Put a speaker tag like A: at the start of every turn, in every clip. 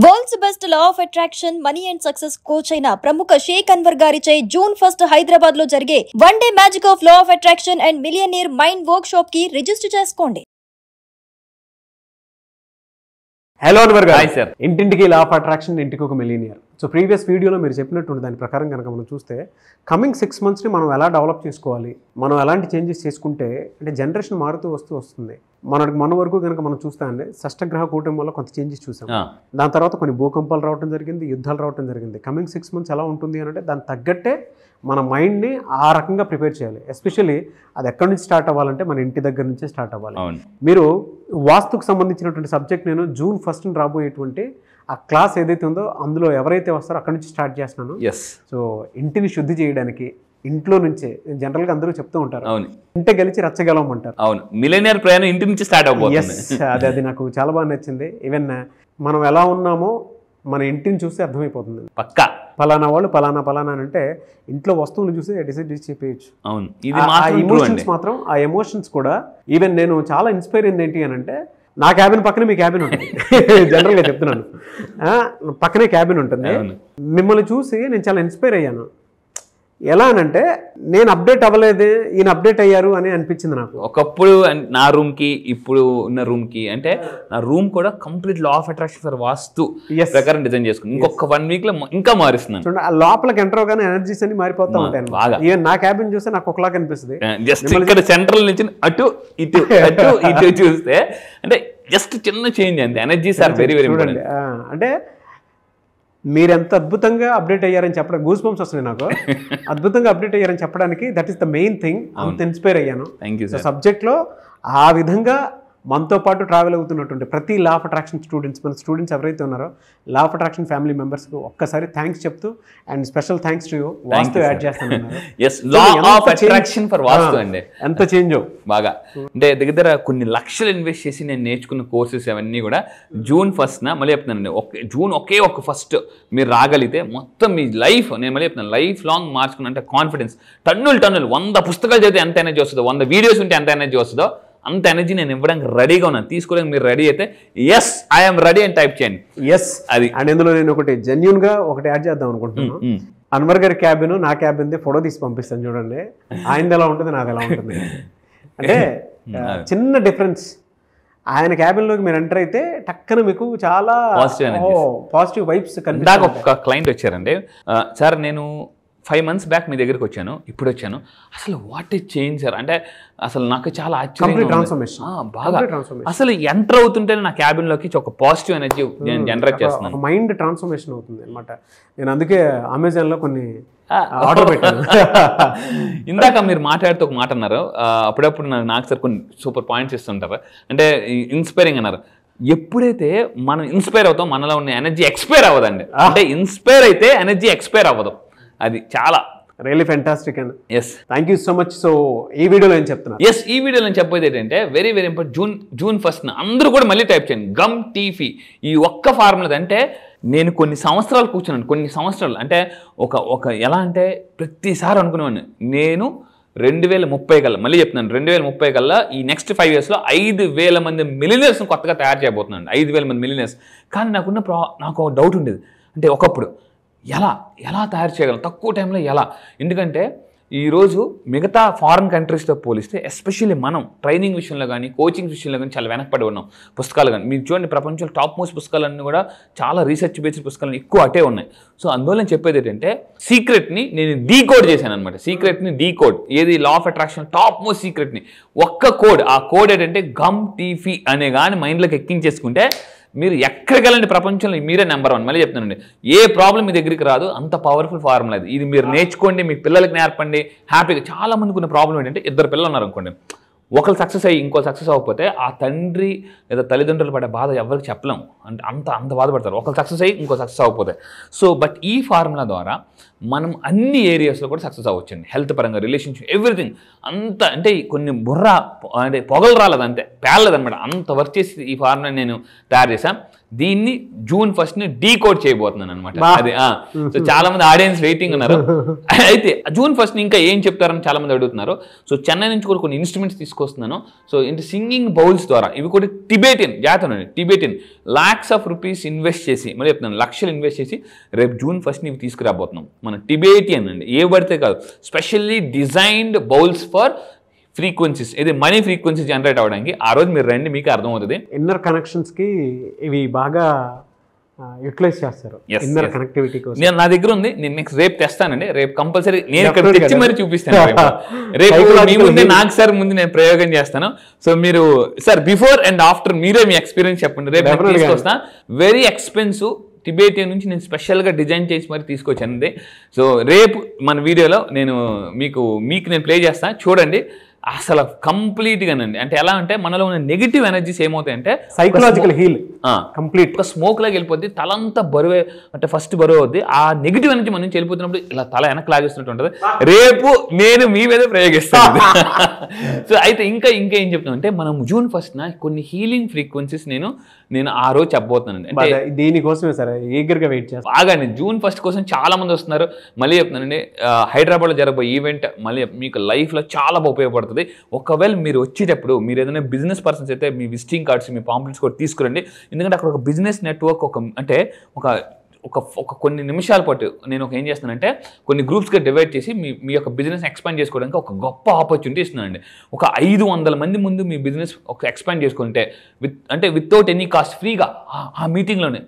A: World's best law of attraction money and success coach అయిన ప్రముఖ షేక్ అన్వర్ గారిచే జూన్ 1 హైదరాబాద్ లో జరిగే one day magic of law of attraction and millionaire mind work shop కి register చేసుకోండి.
B: Hello Anwar గారు. Hi sir. ఇంటింటికి లా ఆఫ్ అట్రాక్షన్, ఇంటికి ఒక మిలియనియర్. సో ప్రీవియస్ వీడియోలో మీరు చెప్పినట్టు దాని ప్రకారం కనుక మనం చూస్తే కమింగ్ 6 monthsని మనం ఎలా డెవలప్ చేసుకోవాలి, మనం ఎలాంటి చేంజెస్ చేసుకుంటే అంటే జనరేషన్ మారుతూ వస్తుంది. మన వరకు కనుక మనం చూస్తే అండి షష్టగ్రహ కూటమి వల్ల కొంత చేంజెస్ చూసాం. దాని తర్వాత కొన్ని భూకంపాలు రావడం జరిగింది, యుద్ధాలు రావడం జరిగింది. కమింగ్ 6 months ఎలా ఉంటుంది అంటే దానికి తగ్గట్టే మన మైండ్ని ఆ రకంగా ప్రిపేర్ చేయాలి. ఎస్పెషల్లీ అది ఎక్కడి నుంచి స్టార్ట్ అవ్వాలంటే మన ఇంటి దగ్గర నుంచే స్టార్ట్ అవ్వాలి. మీరు వాస్తుకు సంబంధించినటువంటి సబ్జెక్ట్ నేను June 1 రాబోయేటువంటి ఆ క్లాస్ ఏదైతే ఉందో అందులో ఎవరైతే వస్తారో అక్కడి నుంచి స్టార్ట్ చేస్తున్నాను. సో ఇంటిని శుద్ధి చేయడానికి ఇంట్లో నుంచే జనరల్గా అందరూ చెప్తూ ఉంటారు, ఇంటి గెలిచి రచ్చగలమంటారు.
C: అవును, మిలియనీర్ ప్రయాణం ఇంటి నుంచి స్టార్ట్
B: అవ్వబోతుంది. అది నాకు చాలా బాగా నచ్చింది. ఈవెన్ మనం ఎలా ఉన్నామో మన ఇంటిని చూస్తే అర్థమైపోతుంది.
C: పక్కా
B: పలానా వాళ్ళు పలానా అంటే ఇంట్లో వస్తువులు చూసి డిసైడ్ చెప్పేయచ్చు.
C: అవును,
B: ఆ ఎమోషన్స్ మాత్రం ఆ ఎమోషన్స్ కూడా ఈవెన్ నేను చాలా ఇన్స్పైర్ అయింది ఏంటి అని అంటే నా క్యాబిన్ పక్కనే మీ క్యాబిన్ ఉంటుంది. జనరల్గా చెప్తున్నాను, పక్కనే క్యాబిన్ ఉంటుంది. మిమ్మల్ని చూసి నేను చాలా ఇన్స్పైర్ అయ్యాను. ఎలా అనంటే నేను అప్డేట్ అవ్వలేదు, ఈయన అప్డేట్ అయ్యారు అని అనిపించింది నాకు.
C: ఒకప్పుడు నా రూమ్కి ఇప్పుడు ఉన్న రూమ్కి అంటే నా రూమ్ కూడా complete law of attraction for vastu ప్రకారం డిజైన్ చేసుకుని ఇంకొక 1 week లో ఇంకా మారుస్తున్నాను.
B: చూడండి, ఆ లోపలికి ఎంటర్ అవగానే ఎనర్జీస్ అన్ని మారిపోతా ఉంటాయి. ఈవెన్ నా క్యాబిన్ చూస్తే నాకు ఒకలాగా అనిపిస్తుంది.
C: జస్ట్ ఇక్కడ సెంట్రల్ నుంచి అటు ఇటు అటు ఇటు చూస్తే అంటే జస్ట్ చిన్న చేంజ్ అంతే. Energies are very very important.
B: అంటే మీరు ఎంత అద్భుతంగా అప్డేట్ అయ్యారని చెప్పడం గూస్ బంప్స్ వస్తున్నాయి నాకు. అద్భుతంగా అప్డేట్ అయ్యారని చెప్పడానికి that is the main thing. అంత ఇన్స్పైర్ అయ్యాను. సబ్జెక్ట్లో ఆ విధంగా మనతో పాటు ట్రావెల్ అవుతున్నటువంటి ప్రతి లా ఆఫ్ అట్రాక్షన్ మన స్టూడెంట్స్ ఎవరైతే ఉన్నారో లా ఆఫ్ అట్రాక్షన్ ఫ్యామిలీ మెంబర్స్కి ఒక్కసారి థ్యాంక్స్ చెప్తూ and special thanks to you. Vastu add చేస్తాను. ఎంత చేంజ్
C: బాగా అంటే దగ్గర కొన్ని లక్షలు ఇన్వెస్ట్ చేసి నేను నేర్చుకున్న కోర్సెస్ అవన్నీ కూడా June 1 మళ్ళీ చెప్తున్నానండి. జూన్ ఒకే ఒక ఫస్ట్ మీరు రాగలిగితే మొత్తం మీ లైఫ్, నేను మళ్ళీ చెప్తున్నాను, లైఫ్ లాంగ్ మార్చుకున్న అంటే కాన్ఫిడెన్స్ టన్నులు 100 పుస్తకాలు చదివితే ఎంత ఎనర్జీ వస్తుందో, 100 వీడియోస్ ఉంటే ఎంత ఎనర్జీ వస్తుందో అంత ఎనర్జీ నేను ఇవ్వడానికి రెడీగా ఉన్నాను. తీసుకోవడానికి మీరు రెడీ అయితే ఎస్ ఐఎమ్ రెడీ అని టైప్ చేయండి.
B: ఎస్ అది. అండ్ ఇందులో నేను ఒకటి జెన్యూన్ గా ఒకటి యాడ్ చేద్దాం అనుకుంటున్నాను. అన్వర్ గారి క్యాబిన్ నా క్యాబిన్ ఫోటో తీసి పంపిస్తాను చూడండి. ఆయనది ఎలా ఉంటుంది, నాది ఎలా ఉంటుంది అంటే చిన్న డిఫరెన్స్. ఆయన క్యాబిన్లోకి మీరు ఎంటర్ అయితే టక్కన మీకు చాలా పాజిటివ్ వైబ్స్
C: కనిపిస్తాయి. ఒక క్లయింట్ వచ్చారండి, సార్ నేను 5 months బ్యాక్ మీ దగ్గరికి వచ్చాను, ఇప్పుడు వచ్చాను, అసలు వాట్ ఈజ్ చేంజ్ సార్ అంటే అసలు నాకు చాలా బాగా అసలు ఎంటర్ అవుతుంటే నా క్యాబిన్లోకి ఒక పాజిటివ్ ఎనర్జీ నేను జనరేట్ చేస్తున్నాను.
B: మైండ్ ట్రాన్స్ఫర్మేషన్ అవుతుంది అనమాట. నేను అందుకే అమెజాన్లో కొన్ని ఆర్డర్ పెట్టాను.
C: ఇందాక మీరు మాట్లాడుతూ ఒక మాట అన్నారు, అప్పుడప్పుడు నాకు సార్ కొన్ని సూపర్ పాయింట్స్ ఇస్తుంటారు, అంటే ఇన్స్పైరింగ్ అన్నారు. ఎప్పుడైతే మనం ఇన్స్పైర్ అవుతాం మనలో ఉన్న ఎనర్జీ ఎక్స్పైర్ అవ్వదండి. అంటే ఇన్స్పైర్ అయితే ఎనర్జీ ఎక్స్పైర్ అవ్వదు. అది చాలా
B: really fantastic and
C: yes
B: thank you so much. So ఈ వీడియోలో ఏం చెప్తున్నారు?
C: ఎస్, ఈ వీడియోలో నేను చెప్పేది ఏంటంటే వెరీ వెరీ ఇంపార్టెంట్. June 1 అందరూ కూడా మళ్ళీ టైప్ చేయండి గమ్ టీఫీ. ఈ ఒక్క ఫార్ములా అంటే నేను కొన్ని సంవత్సరాలు కూర్చున్నాను, కొన్ని సంవత్సరాలు అంటే ఒక ఎలా అంటే ప్రతిసారి అనుకునేవాడిని నేను 2030 కల్లా, మళ్ళీ చెప్తున్నాను 2030 కల్లా ఈ నెక్స్ట్ 5 years 5,000 మంది మిలియనర్స్ కొత్తగా తయారు చేయబోతున్నాను. 5,000 మంది మిలియనర్స్. కానీ నాకు ఒక డౌట్ ఉండేది, అంటే ఒకప్పుడు ఎలా తయారు చేయగలం తక్కువ టైంలో ఎలా? ఎందుకంటే ఈరోజు మిగతా ఫారిన్ కంట్రీస్తో పోలిస్తే ఎస్పెషల్లీ మనం ట్రైనింగ్ విషయంలో కానీ కోచింగ్ విషయంలో కానీ చాలా వెనకపడి ఉన్నాం. పుస్తకాలు కానీ మీరు చూడండి, ప్రపంచంలో టాప్ మోస్ట్ పుస్తకాలన్నీ కూడా చాలా రీసెర్చ్ బేస్డ్ పుస్తకాలు ఎక్కువ అటే ఉన్నాయి. సో అందువల్ల నేను చెప్పేది ఏంటంటే సీక్రెట్ని నేను డీకోడ్ చేశాను అనమాట. సీక్రెట్ని డీకోడ్, ఏది law of attraction top most సీక్రెట్ని ఒక్క కోడ్, ఆ కోడ్ ఏంటంటే గమ్ టీఫీ అనే కానీ మైండ్లోకి ఎక్కించేసుకుంటే మీరు ఎక్కడికి వెళ్ళండి ప్రపంచంలో మీరే నెంబర్ 1. మళ్ళీ చెప్తానండి, ఏ ప్రాబ్లం మీ దగ్గరికి రాదు. అంత పవర్ఫుల్ ఫార్ములా ఇది మీరు నేర్చుకోండి, మీ పిల్లలకి నేర్పండి హ్యాపీగా. చాలా మందికి ఉన్న ప్రాబ్లం ఏంటంటే 2 పిల్లలు ఉన్నారు అనుకోండి, ఒకరు సక్సెస్ అయ్యి ఇంకో సక్సెస్ అవ్వకపోతే ఆ తండ్రి లేదా తల్లిదండ్రులు పడే బాధ ఎవరికి చెప్పలేము. అంటే అంత బాధపడతారు ఒకరు సక్సెస్ అయ్యి ఇంకో సక్సెస్ అవ్వకపోతే. సో బట్ ఈ ఫార్ములా ద్వారా మనం అన్ని ఏరియాస్లో కూడా సక్సెస్ అవ్వచ్చండి. హెల్త్ పరంగా, రిలేషన్షిప్, ఎవ్రీథింగ్ అంత. అంటే కొన్ని అంటే పొగలు రాలేదు, అంతే పేర్లేదనమాట. అంత వర్క్ చేసి ఈ ఫార్ములా నేను తయారు చేశాను. దీన్ని జూన్ 1 డీకోడ్ చేయబోతున్నాను అనమాట. అది సో చాలా మంది ఆడియన్స్ వెయిటింగ్ ఉన్నారు. అయితే జూన్ 1 ఇంకా ఏం చెప్తారని చాలా మంది అడుగుతున్నారు. సో చెన్నై నుంచి కూడా కొన్ని ఇన్స్ట్రుమెంట్స్ తీసుకొస్తున్నాను. సో ఇంటి సింగింగ్ బౌల్స్ ద్వారా ఇవి కూడా టిబేటియన్ జాతర, Tibetan lakhs of rupees invest చేసి, మళ్ళీ చెప్తున్నాను లక్షలు ఇన్వెస్ట్ చేసి రేపు జూన్ 1 ఇవి తీసుకురాబోతున్నాం. మన టిబేటియన్ అండి, ఏ పడితే కాదు, specially designed bowls for frequencies, ఇది మనీ ఫ్రీక్వెన్సీ జనరేట్ అవ్వడానికి. ఆ రోజు మీరు రండి, మీకు అర్థమవుతుంది.
B: ఇన్నర్ కనెక్షన్స్ కి ఇవి బాగా యూటిలైజ్ చేస్తారు. ఇన్నర్ కనెక్టివిటీ కోసం
C: నా దగ్గర ఉంది, నేను నెక్స్ట్ రేపు తెస్తానండి. రేపు కంపల్సరీ నేను ఇక్కడ తెచ్చి మరి చూపిస్తాను. రేపు మీ ముందే నాకు సార్ ముందు నేను ప్రయోగం చేస్తాను. సో మీరు సార్ బిఫోర్ అండ్ ఆఫ్టర్ మీరే మీ ఎక్స్పీరియన్స్ చెప్పండి. రేపు తీసుకొస్తా. వెరీ ఎక్స్పెన్సివ్ టిబేటియన్ నుంచి నేను స్పెషల్గా డిజైన్ చేసి మరి తీసుకొచ్చాను. సో రేపు మన వీడియోలో నేను మీకు నేను ప్లే చేస్తాను, చూడండి. అసలు కంప్లీట్గానండి, అంటే ఎలా అంటే మనలో ఉన్న నెగిటివ్ ఎనర్జీస్ ఏమవుతాయంటే
B: సైకలాజికల్ హీల్ కంప్లీట్
C: ఒక స్మోక్ లాగా వెళ్ళిపోద్ది, తలంతా బరువే, అంటే ఫస్ట్ బరువు అవుద్ది. ఆ నెగిటివ్ ఎనర్జీ మన నుంచి వెళ్ళిపోతున్నప్పుడు ఇలా తల వెనక్కి లాగేస్తున్నట్టు ఉంటుంది. రేపు నేను మీ మీద ప్రయోగిస్తాను. సో అయితే ఇంకా ఏం చెప్తాను అంటే మనం జూన్ 1 కొన్ని హీలింగ్ ఫ్రీక్వెన్సీస్ నేను ఆ రోజు చెప్పబోతున్నానండి. అంటే
B: దీనికోసమే సరే ఈగర్గా వెయిట్ చేస్తాను.
C: బాగానే జూన్ 1 కోసం చాలా మంది వస్తున్నారు. మళ్ళీ చెప్తున్నానండి, హైదరాబాద్లో జరగబోయే ఈవెంట్ మళ్ళీ మీకు లైఫ్లో చాలా ఉపయోగపడుతుంది. ఒకవేళ మీరు వచ్చేటప్పుడు మీరు ఏదైనా బిజినెస్ పర్సన్స్ అయితే మీ విజిటింగ్ కార్డ్స్, మీ పాంప్లెట్స్ కూడా తీసుకురండి. ఎందుకంటే అక్కడ ఒక బిజినెస్ నెట్వర్క్ ఒక కొన్ని నిమిషాల పాటు నేను ఏం చేస్తున్నానంటే కొన్ని గ్రూప్స్గా డివైడ్ చేసి మీ యొక్క బిజినెస్ ఎక్స్పాండ్ చేసుకోవడానికి ఒక గొప్ప ఆపర్చునిటీ ఇస్తున్నానండి. ఒక 500 మంది ముందు మీ బిజినెస్ ఎక్స్పాండ్ చేసుకుంటే వితౌట్ ఎనీ కాస్ట్ ఫ్రీగా ఆ మీటింగ్లోనే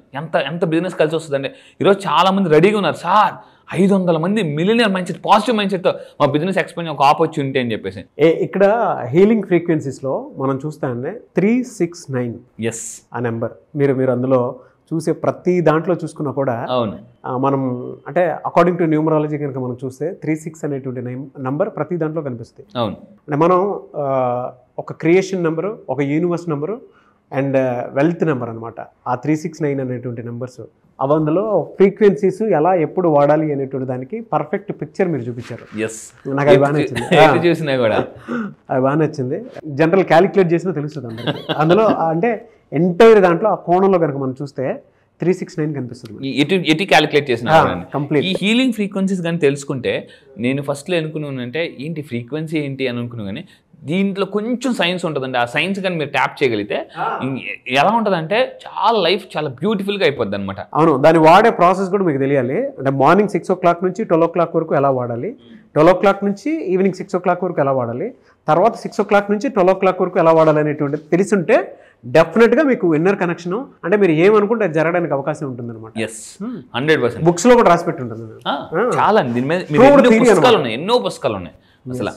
C: ఎంత బిజినెస్ కలిసి వస్తుందండి. ఈరోజు చాలా మంది రెడీగా ఉన్నారు, సార్ 500 మంది millionaire mind set, positive mind సెట్తో మా బిజినెస్ ఎక్స్పాండ్ ఒక ఆపర్చునిటీ అని చెప్పేసి.
B: ఇక్కడ హీలింగ్ ఫ్రీక్వెన్సీస్లో మనం చూస్తామంటే 369
C: ఎస్
B: ఆ నెంబర్ మీరు అందులో చూసే ప్రతి దాంట్లో చూసుకున్నా కూడా
C: అవును
B: మనం అంటే అకార్డింగ్ టు న్యూమరాలజీ కనుక మనం చూస్తే 36 అనేటువంటి నంబర్ ప్రతి దాంట్లో కనిపిస్తుంది.
C: అవును,
B: అంటే మనం ఒక క్రియేషన్ నెంబరు, ఒక universe number and wealth number అనమాట. ఆ 369 అనేటువంటి నెంబర్స్ అందులో ఫ్రీక్వెన్సీస్ ఎలా ఎప్పుడు వాడాలి అనేటువంటి దానికి పర్ఫెక్ట్ పిక్చర్ మీరు చూపించారు. నాకు అది బాగా నచ్చింది.
C: చూసినా కూడా
B: అది బాగా నచ్చింది. జనరల్ క్యాలిక్యులేట్ చేసినా తెలుస్తుంది అందరికీ. అందులో అంటే ఎంటైర్ దాంట్లో ఆ కోణంలో కనుక మనం చూస్తే 369 కనిపిస్తుంది.
C: ఎటు క్యాలిక్యులేట్ చేసిన
B: కంప్లీట్
C: ఈ హీలింగ్ ఫ్రీక్వెన్సీస్ కానీ తెలుసుకుంటే, నేను ఫస్ట్లో అనుకున్నానంటే ఏంటి ఫ్రీక్వెన్సీ ఏంటి అని అనుకున్నాను. కానీ దీంట్లో కొంచెం సైన్స్ ఉంటుందండి. ఆ సైన్స్ కానీ మీరు ట్యాప్ చేయగలిగితే ఎలా ఉంటుందంటే చాలా లైఫ్ చాలా బ్యూటిఫుల్గా అయిపోద్ది అనమాట.
B: అవును, దాన్ని వాడే ప్రాసెస్ కూడా మీకు తెలియాలి. అంటే మార్నింగ్ 6 o'clock నుంచి 12 o'clock వరకు ఎలా వాడాలి, 12 o'clock నుంచి ఈవినింగ్ 6 o'clock వరకు ఎలా వాడాలి, తర్వాత 6 o'clock నుంచి 12 o'clock వరకు ఎలా వాడాలి అనేటువంటిది తెలిసింటే డెఫినెట్గా మీకు ఇన్నర్ కనెక్షన్, అంటే మీరు ఏమనుకుంటే అది జరగడానికి అవకాశం ఉంటుంది అనమాట.
C: 100%
B: బుక్స్ లో కూడా రాసి పెట్టి ఉంటుంది.
C: చాలా దీని మీద ఎన్నో పుస్తకాలు ఉన్నాయి అసలు.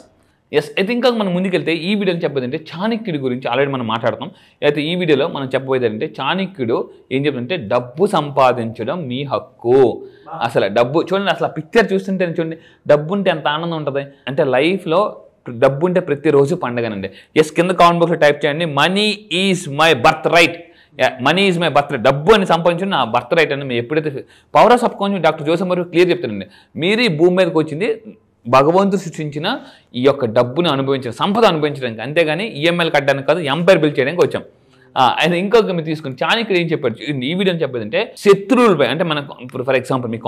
C: అయితే ఇంకా మనం ముందుకెళ్తే ఈ వీడియోని చెప్పేదంటే చాణక్యుడి గురించి ఆల్రెడీ మనం మాట్లాడతాం. అయితే ఈ వీడియోలో మనం చెప్పబోయేది అంటే చాణక్యుడు ఏం చెప్తుంటే డబ్బు సంపాదించడం మీ హక్కు. అసలు డబ్బు చూడండి, అసలు పిక్చర్ చూస్తుంటే చూడండి, డబ్బు ఉంటే ఎంత ఆనందం ఉంటుంది. అంటే లైఫ్లో డబ్బు ఉంటే ప్రతిరోజు పండగనండి. కింద కామెంట్ బాక్స్లో టైప్ చేయండి, money is my birth right. Money is my birth right. డబ్బు అని సంపాదించండి నా బర్త్ రైట్ అని. మీరు ఎప్పుడైతే power of sub conscious doctor Joseph Murphy clear చెప్తారండి, మీరు ఈ భూమి మీదకి వచ్చింది భగవంతుడు సృష్టించిన ఈ యొక్క డబ్బును అనుభవించడం, సంపద అనుభవించడానికి, అంతేగాని ఈఎంఐలు కట్టడానికి కాదు, ఎంపైర్ బిల్డ్ చేయడానికి వచ్చాం. అయితే ఇంకొక మీరు తీసుకుని చాణక్యుడు ఏం చెప్పారు ఈ వీడియోని చెప్పేదంటే, శత్రువులపై అంటే మనకు ఇప్పుడు ఫర్ ఎగ్జాంపుల్ మీ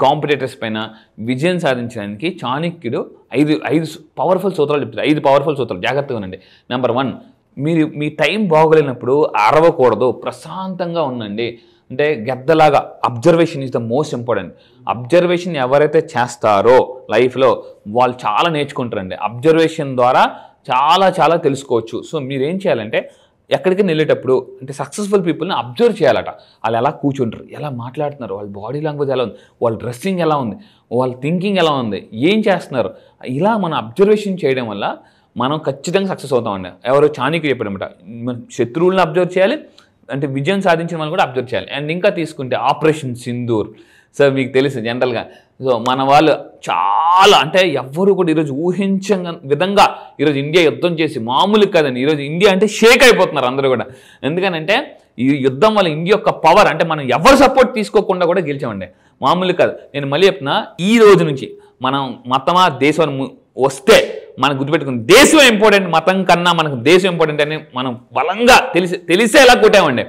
C: కాంపిటేటర్స్ పైన విజయం సాధించడానికి చాణక్యుడు 5 పవర్ఫుల్ సూత్రాలు చెప్తారు. 5 పవర్ఫుల్ సూత్రాలు, జాగ్రత్తగా ఉండండి. నెంబర్ 1, మీరు మీ టైం బాగోలేనప్పుడు అరవకూడదు, ప్రశాంతంగా ఉండండి. అంటే గద్దలాగా observation is the most important. Observation ఎవరైతే చేస్తారో లైఫ్లో వాళ్ళు చాలా నేర్చుకుంటారండి. అబ్జర్వేషన్ ద్వారా చాలా తెలుసుకోవచ్చు. సో మీరేం చేయాలంటే ఎక్కడికి వెళ్ళేటప్పుడు అంటే సక్సెస్ఫుల్ పీపుల్ని అబ్జర్వ్ చేయాలట. వాళ్ళు ఎలా కూర్చుంటారు, ఎలా మాట్లాడుతున్నారు, వాళ్ళ బాడీ లాంగ్వేజ్ ఎలా ఉంది, వాళ్ళ డ్రెస్సింగ్ ఎలా ఉంది, వాళ్ళ థింకింగ్ ఎలా ఉంది, ఏం చేస్తున్నారు, ఇలా మనం అబ్జర్వేషన్ చేయడం వల్ల మనం ఖచ్చితంగా సక్సెస్ అవుతామండి. ఎవరో చాణక్యుడు చెప్పాడనమాట, శత్రువులను అబ్జర్వ్ చేయాలి, అంటే విజయం సాధించిన వాళ్ళు కూడా అబ్జర్వ్ చేయాలి. అండ్ ఇంకా తీసుకుంటే ఆపరేషన్ సింధూర్. సో మీకు తెలుసు జనరల్గా, సో మన వాళ్ళు చాలా అంటే ఎవ్వరు కూడా ఈరోజు ఊహించని విధంగా ఈరోజు ఇండియా యుద్ధం చేసి మామూలు కాదండి. ఈరోజు ఇండియా అంటే షేక్ అయిపోతున్నారు అందరూ కూడా. ఎందుకనంటే ఈ యుద్ధం వల్ల ఇండియా యొక్క పవర్, అంటే మనం ఎవరు సపోర్ట్ తీసుకోకుండా కూడా గెలిచామండి, మామూలు కాదు. నేను మళ్ళీ చెప్తున్నా, ఈ రోజు నుంచి మనం మొత్తమా దేశాన్ని వస్తే మనం గుర్తుపెట్టుకుని దేశం ఇంపార్టెంట్ మతం కన్నా మనకు దేశం ఇంపార్టెంట్ అని మనం బలంగా తెలిసే ఎలా కొట్టామండి.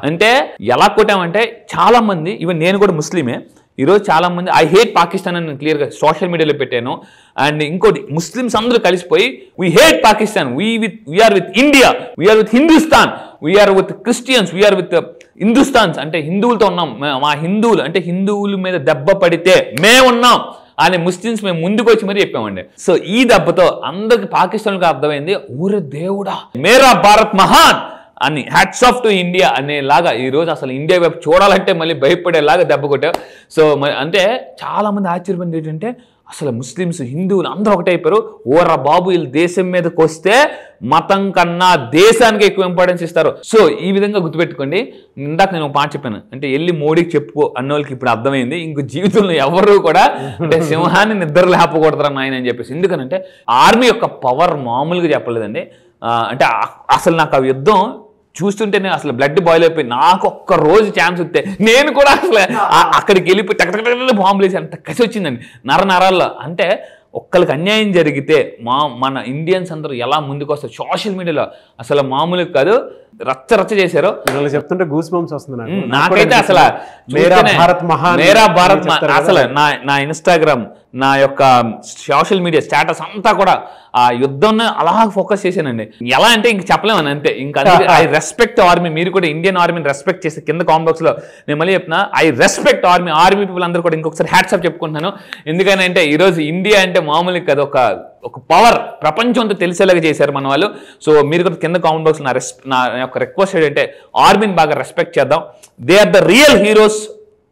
C: అంటే ఎలా కొట్టామంటే చాలా మంది, ఈవెన్ నేను కూడా ముస్లిమే, ఈరోజు చాలా మంది ఐ హేట్ పాకిస్తాన్ అని క్లియర్గా సోషల్ మీడియాలో పెట్టాను. అండ్ ఇంకోటి ముస్లిమ్స్ అందరూ కలిసిపోయి we hate Pakistan, we are with India, we are with Hindustan, we are with Christians, we are with Hindustans, అంటే హిందువులతో ఉన్నాం, మా హిందువులు అంటే హిందువుల మీద దెబ్బ పడితే మేమున్నాం అని ముస్లిమ్స్ మేము ముందుకు వచ్చి మరీ చెప్పామండి. సో ఈ దెబ్బతో అందరికి పాకిస్తాన్కి అర్థమైంది, ఊరే దేవుడా మేరా భారత్ మహాన్ అని, హ్యాట్స్ ఆఫ్ టు ఇండియా అనేలాగా ఈరోజు అసలు ఇండియా వైపు చూడాలంటే మళ్ళీ భయపడేలాగా దెబ్బ కొట్టావు. సో అంటే చాలా మంది ఆశ్చర్యపోయింది ఏంటంటే అసలు ముస్లిమ్స్ హిందువులు అందరూ ఒకటైపోయారు. ఓరా బాబు వీళ్ళు దేశం మీదకి వస్తే మతం కన్నా దేశానికి ఎక్కువ ఇంపార్టెన్స్ ఇస్తారు. సో ఈ విధంగా గుర్తుపెట్టుకోండి. ఇందాక నేను ఒక మాట చెప్పాను, అంటే వెళ్ళి మోడీకి చెప్పుకో అన్న వాళ్ళకి ఇప్పుడు అర్థమైంది, ఇంక జీవితంలో ఎవరు కూడా అంటే సింహాన్ని నిద్ర లేపకూడదురా నాయన అని చెప్పేసి. ఎందుకనంటే ఆర్మీ యొక్క పవర్ మామూలుగా చెప్పలేదండి. అంటే అసలు నాకు ఆ యుద్ధం చూస్తుంటేనే అసలు బ్లడ్ బాయిల్ అయిపోయి, నాకు ఒక్క రోజు ఛాన్స్ వస్తే నేను కూడా అసలు అక్కడికి వెళ్ళిపోయి టక్ బాంబులు వేసి అంత కసి వచ్చిందండి నరాల్లో. అంటే ఒక్కరికి అన్యాయం జరిగితే మన ఇండియన్స్ అందరూ ఎలా ముందుకు వస్తారు సోషల్ మీడియాలో అసలు మామూలుగా కాదు, రచ్చ చేశారు.
B: చెప్తుంటే గూస్ బంప్స్ వస్తుంది
C: నాకైతే. అసలు మేరా భారత్ అసలు నా ఇన్స్టాగ్రామ్, నా యొక్క సోషల్ మీడియా స్టేటస్ అంతా కూడా ఆ యుద్ధం అలా ఫోకస్ చేశానండి. ఎలా అంటే ఇంక చెప్పలేమని అంతే. ఇంకా ఐ రెస్పెక్ట్ ఆర్మీ. మీరు కూడా ఇండియన్ ఆర్మీని రెస్పెక్ట్ చేస్తే కింద కామెంట్ బాక్స్ లో నేను మళ్ళీ చెప్తున్నా, ఐ రెస్పెక్ట్ ఆర్మీ పీపుల్ అందరూ కూడా ఇంకొకసారి హ్యాట్స్ ఆఫ్ చెప్పుకుంటున్నాను. ఎందుకంటే ఈరోజు ఇండియా అంటే మామూలుగా కదా, ఒక పవర్ ప్రపంచం అంతా తెలిసేలాగా చేశారు మన వాళ్ళు. సో మీరు కూడా కింద కామెంట్ బాక్స్ నా యొక్క రిక్వెస్ట్ ఏంటంటే ఆర్మీని బాగా రెస్పెక్ట్ చేద్దాం. They are the real heroes.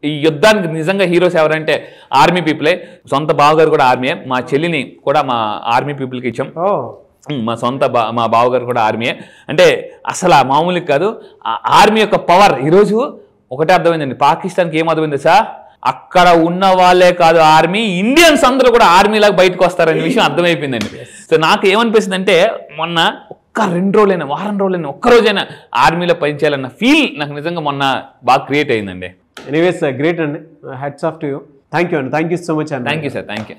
C: ఈ యుద్ధానికి నిజంగా హీరోస్ ఎవరంటే ఆర్మీ పీపులే. సొంత బావగారు కూడా ఆర్మీయే. మా చెల్లిని కూడా మా ఆర్మీ పీపుల్కి ఇచ్చాం. మా బావగారు కూడా ఆర్మీయే. అంటే అసలు మామూలుగా కాదు, ఆర్మీ యొక్క పవర్ ఈరోజు ఒకటే అర్థమైందండి. పాకిస్తాన్కి ఏం అర్థమైంది సార్, అక్కడ ఉన్న వాళ్ళే కాదు ఆర్మీ, ఇండియన్స్ అందరూ కూడా ఆర్మీలాగా బయటకు వస్తారనే విషయం అర్థమైపోయిందండి. సో నాకు ఏమనిపిస్తుంది అంటే మొన్న ఒక్క 2 రోజులైనా, వారం రోజులైనా, ఒక్కరోజైనా ఆర్మీలో పనిచేయాలన్న ఫీల్ నాకు నిజంగా మొన్న బాగా క్రియేట్ అయిందండి.
B: ఎనీవేస్ గ్రేట్ అండి, hats off to you. Thank you అండి, థ్యాంక్ యూ సో మచ్ అండి.
C: Thank you sir, thank you.